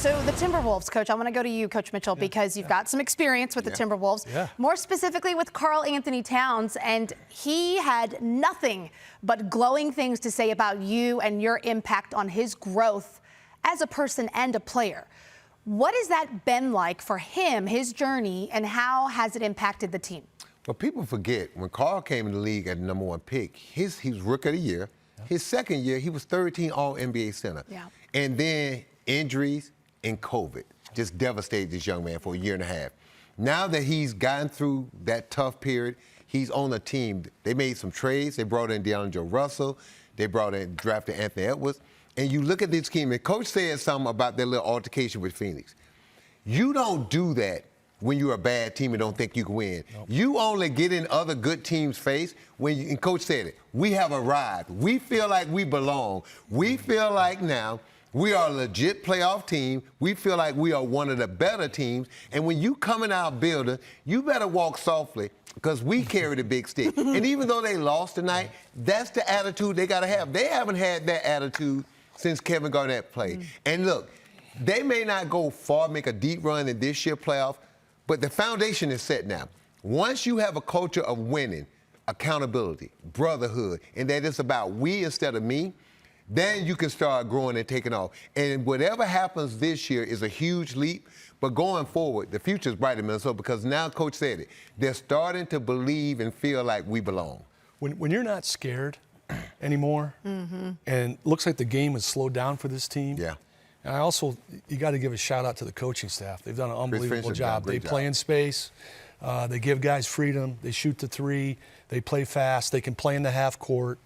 So the Timberwolves, Coach, I want to go to you, Coach Mitchell, because you've got some experience with the Timberwolves, more specifically with Karl Anthony Towns, and he had nothing but glowing things to say about you and your impact on his growth as a person and a player. What has that been like for him, his journey, and how has it impacted the team? Well, people forget, when Karl came in the league at the #1 pick, he was Rookie of the Year. His second year, he was 13 All-NBA center. And then injuries and COVID just devastated this young man for a year and a half. Now that he's gotten through that tough period, he's on a team. They made some trades. They brought in DeAndre Russell. They drafted Anthony Edwards. And you look at this team, and Coach said something about their little altercation with Phoenix. You don't do that when you're a bad team and don't think you can win. Nope. You only get in other good teams' face when and Coach said it, we have arrived. We feel like we belong. We feel like now we are a legit playoff team. We feel like we are one of the better teams. And when you come in our building, you better walk softly because we carry the big stick. And even though they lost tonight, that's the attitude they got to have. They haven't had that attitude since Kevin Garnett played. And look, they may not go far, make a deep run in this year's playoff, but the foundation is set now. Once you have a culture of winning, accountability, brotherhood, and that it's about we instead of me, then you can start growing and taking off. And whatever happens this year is a huge leap, but going forward, the future is bright in Minnesota because now Coach said it. They're starting to believe and feel like we belong. When you're not scared anymore, and looks like the game has slowed down for this team. And I also, you got to give a shout out to the coaching staff. They've done an unbelievable job. They play in space. They give guys freedom. They shoot the three. They play fast. They can play in the half court.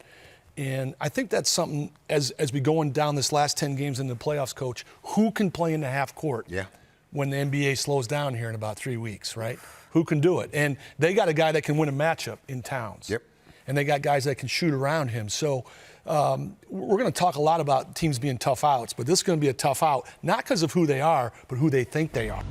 And I think that's something, as we go on down this last 10 games in the playoffs, Coach, who can play in the half court when the NBA slows down here in about 3 weeks, right? Who can do it? And they got a guy that can win a matchup in Towns. And they got guys that can shoot around him. So we're going to talk a lot about teams being tough outs, but this is going to be a tough out, not because of who they are, but who they think they are.